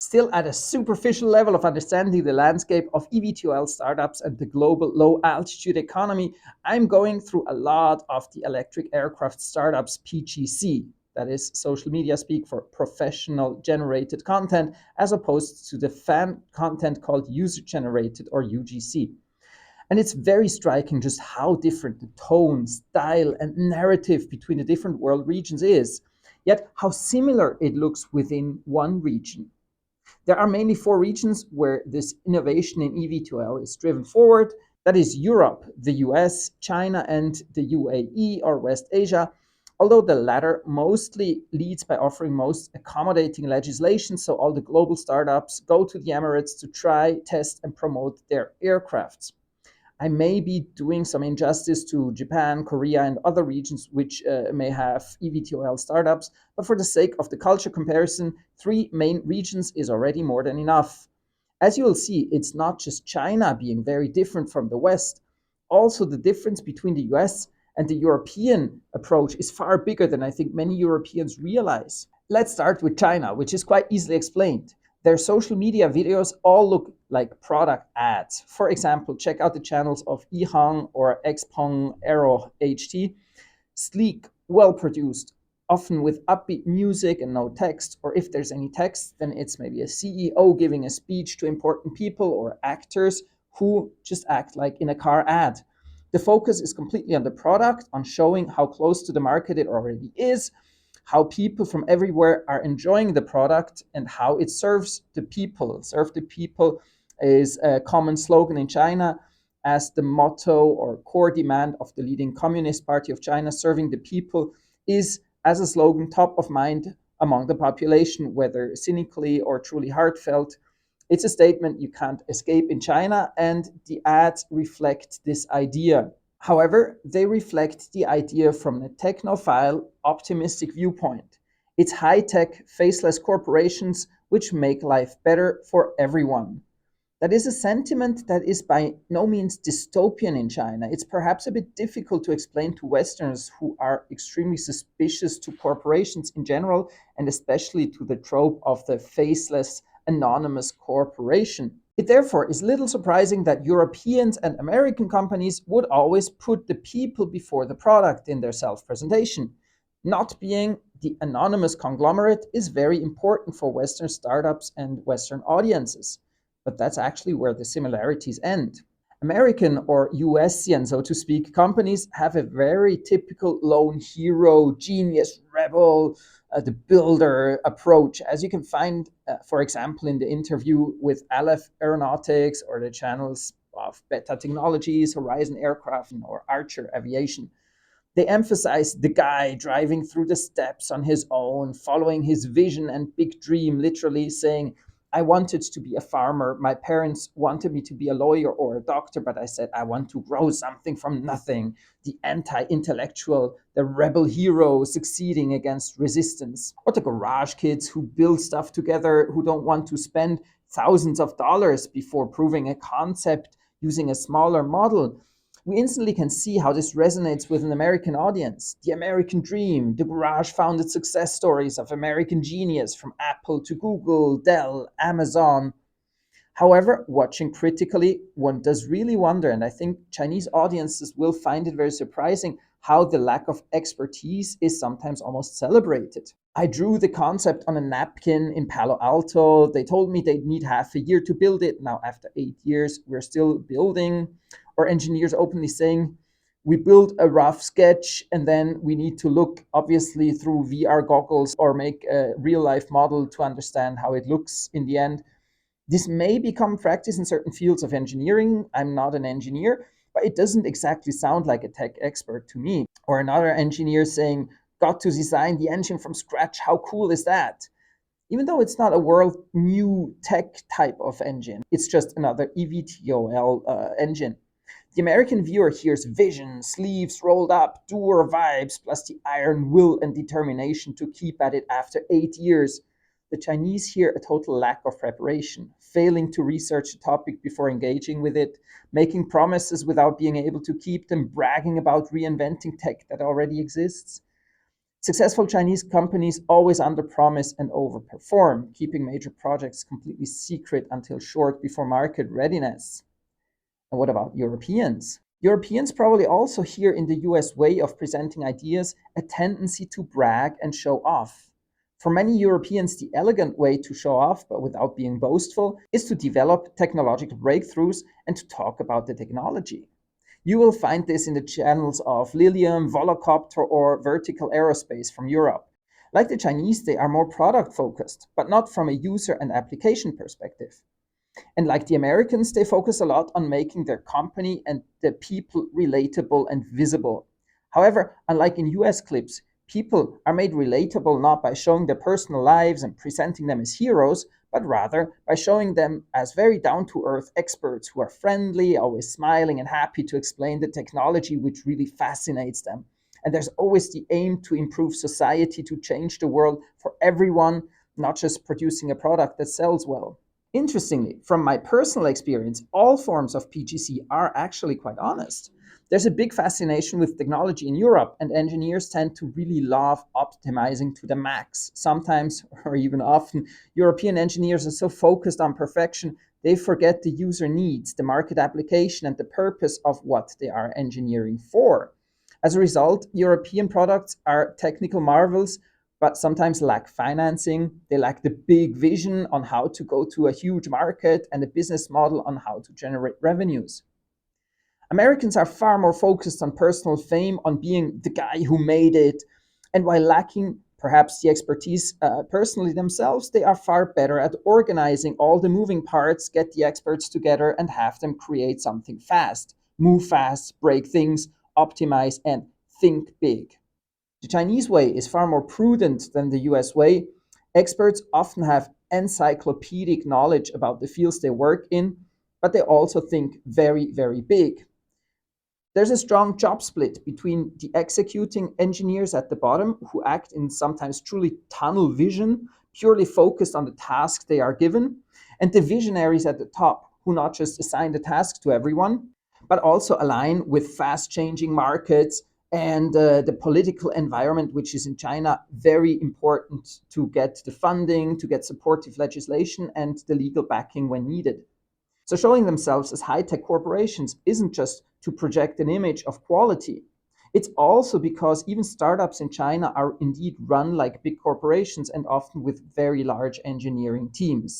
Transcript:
Still at a superficial level of understanding the landscape of eVTOL startups and the global low altitude economy, I'm going through a lot of the electric aircraft startups PGC. That is social media speak for professional generated content, as opposed to the fan content called user generated or UGC. And it's very striking just how different the tone, style, and narrative between the different world regions is, yet how similar it looks within one region. There are mainly four regions where this innovation in eVTOL is driven forward. That is Europe, the US, China, and the UAE or West Asia, although the latter mostly leads by offering most accommodating legislation, so all the global startups go to the Emirates to try, test, and promote their aircrafts. I may be doing some injustice to Japan, Korea, and other regions which may have eVTOL startups, but for the sake of the culture comparison, three main regions is already more than enough. As you will see, it's not just China being very different from the West. Also, the difference between the US and the European approach is far bigger than I think many Europeans realize. Let's start with China, which is quite easily explained. Their social media videos all look like product ads. For example, check out the channels of Yihang or Xpeng Aero HT. Sleek, well produced, often with upbeat music and no text, or if there's any text, then it's maybe a CEO giving a speech to important people or actors who just act like in a car ad. The focus is completely on the product, on showing how close to the market it already is, how people from everywhere are enjoying the product, and how it serves the people. Serve the people is a common slogan in China, as the motto or core demand of the leading Communist Party of China. Serving the people is, as a slogan, top of mind among the population, whether cynically or truly heartfelt. It's a statement you can't escape in China, and the ads reflect this idea. However, they reflect the idea from a technophile, optimistic viewpoint. It's high tech, faceless corporations which make life better for everyone. That is a sentiment that is by no means dystopian in China. It's perhaps a bit difficult to explain to Westerners who are extremely suspicious to corporations in general, and especially to the trope of the faceless, anonymous corporation. It therefore is little surprising that Europeans and American companies would always put the people before the product in their self presentation. Not being the anonymous conglomerate is very important for Western startups and Western audiences. But that's actually where the similarities end. American or USian, so to speak, companies have a very typical lone hero, genius, rebel, the builder approach, as you can find, for example, in the interview with Aleph Aeronautics or the channels of Beta Technologies, Horizon Aircraft, or Archer Aviation. They emphasize the guy driving through the steps on his own, following his vision and big dream, literally saying, I wanted to be a farmer. My parents wanted me to be a lawyer or a doctor, but I said, I want to grow something from nothing. The anti intellectual, the rebel hero succeeding against resistance. Or the garage kids who build stuff together, who don't want to spend thousands of dollars before proving a concept using a smaller model. We instantly can see how this resonates with an American audience. The American dream, the garage founded success stories of American genius from Apple to Google, Dell, Amazon. However, watching critically, one does really wonder, and I think Chinese audiences will find it very surprising, how the lack of expertise is sometimes almost celebrated. I drew the concept on a napkin in Palo Alto. They told me they'd need half a year to build it. Now, after 8 years, we're still building. Or engineers openly saying, we build a rough sketch and then we need to look obviously through VR goggles or make a real life model to understand how it looks in the end. This may become practice in certain fields of engineering. I'm not an engineer, but it doesn't exactly sound like a tech expert to me. Or another engineer saying, got to design the engine from scratch. How cool is that? Even though it's not a world new tech type of engine, it's just another eVTOL engine. The American viewer hears vision, sleeves rolled up, doer vibes, plus the iron will and determination to keep at it after 8 years. The Chinese hear a total lack of preparation, failing to research the topic before engaging with it, making promises without being able to keep them, bragging about reinventing tech that already exists. Successful Chinese companies always underpromise and overperform, keeping major projects completely secret until short before market readiness. And what about Europeans? Europeans probably also hear in the US way of presenting ideas a tendency to brag and show off. For many Europeans, the elegant way to show off, but without being boastful, is to develop technological breakthroughs and to talk about the technology. You will find this in the channels of Lilium, Volocopter, or Vertical Aerospace from Europe. Like the Chinese, they are more product focused, but not from a user and application perspective. And like the Americans, they focus a lot on making their company and the people relatable and visible. However, unlike in US clips, people are made relatable not by showing their personal lives and presenting them as heroes, but rather by showing them as very down to earth experts who are friendly, always smiling, and happy to explain the technology which really fascinates them. And there's always the aim to improve society, to change the world for everyone, not just producing a product that sells well. Interestingly, from my personal experience, all forms of PGC are actually quite honest. There's a big fascination with technology in Europe, and engineers tend to really love optimizing to the max. Sometimes, or even often, European engineers are so focused on perfection, they forget the user needs, the market application, and the purpose of what they are engineering for. As a result, European products are technical marvels but sometimes lack financing. They lack the big vision on how to go to a huge market and a business model on how to generate revenues. Americans are far more focused on personal fame, on being the guy who made it. And while lacking perhaps the expertise personally themselves, they are far better at organizing all the moving parts, get the experts together, and have them create something fast. Move fast, break things, optimize, and think big. The Chinese way is far more prudent than the US way. Experts often have encyclopedic knowledge about the fields they work in, but they also think very, very big. There's a strong job split between the executing engineers at the bottom, who act in sometimes truly tunnel vision, purely focused on the task they are given, and the visionaries at the top, who not just assign the task to everyone, but also align with fast changing markets and the political environment, which is in China very important to get the funding, to get supportive legislation, and the legal backing when needed. So showing themselves as high-tech corporations isn't just to project an image of quality. It's also because even startups in China are indeed run like big corporations and often with very large engineering teams.